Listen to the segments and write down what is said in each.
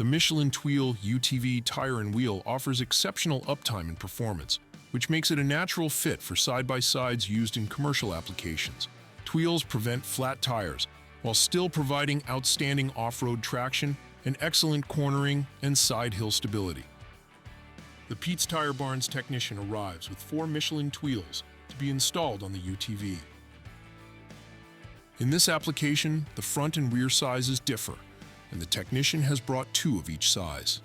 The Michelin Tweel UTV tire and wheel offers exceptional uptime and performance, which makes it a natural fit for side-by-sides used in commercial applications. Tweels prevent flat tires, while still providing outstanding off-road traction and excellent cornering and side hill stability. The Pete's Tire Barn's technician arrives with 4 Michelin Tweels to be installed on the UTV. In this application, the front and rear sizes differ, and the technician has brought 2 of each size.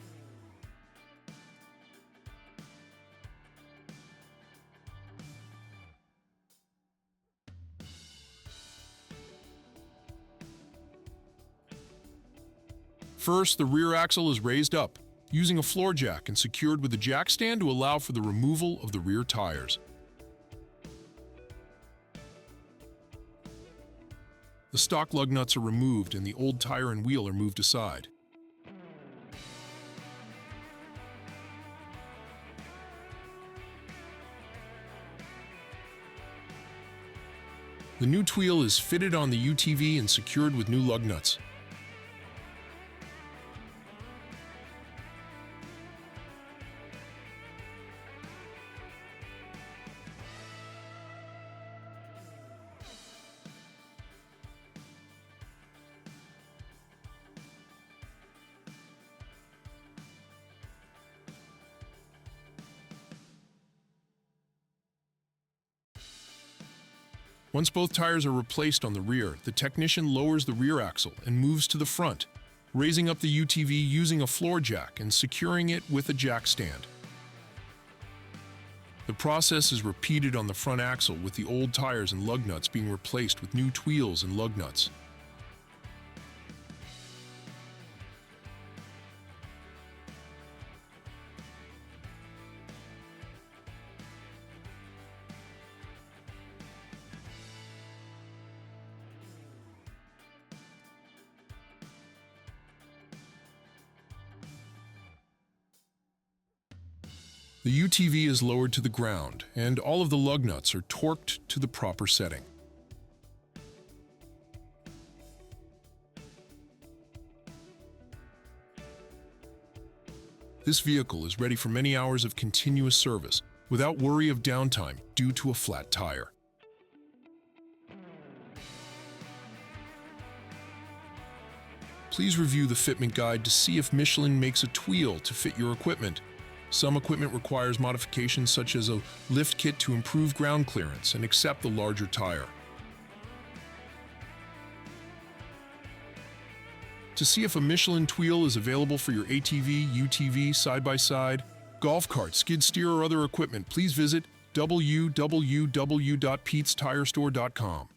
First, the rear axle is raised up, using a floor jack and secured with a jack stand to allow for the removal of the rear tires. The stock lug nuts are removed and the old tire and wheel are moved aside. The new tweel is fitted on the UTV and secured with new lug nuts. Once both tires are replaced on the rear, the technician lowers the rear axle and moves to the front, raising up the UTV using a floor jack and securing it with a jack stand. The process is repeated on the front axle with the old tires and lug nuts being replaced with new tweels and lug nuts. The UTV is lowered to the ground, and all of the lug nuts are torqued to the proper setting. This vehicle is ready for many hours of continuous service, without worry of downtime due to a flat tire. Please review the fitment guide to see if Michelin makes a tweel to fit your equipment. Some equipment requires modifications such as a lift kit to improve ground clearance and accept the larger tire. To see if a Michelin Tweel is available for your ATV, UTV, side-by-side, golf cart, skid steer, or other equipment, please visit www.petestirestore.com.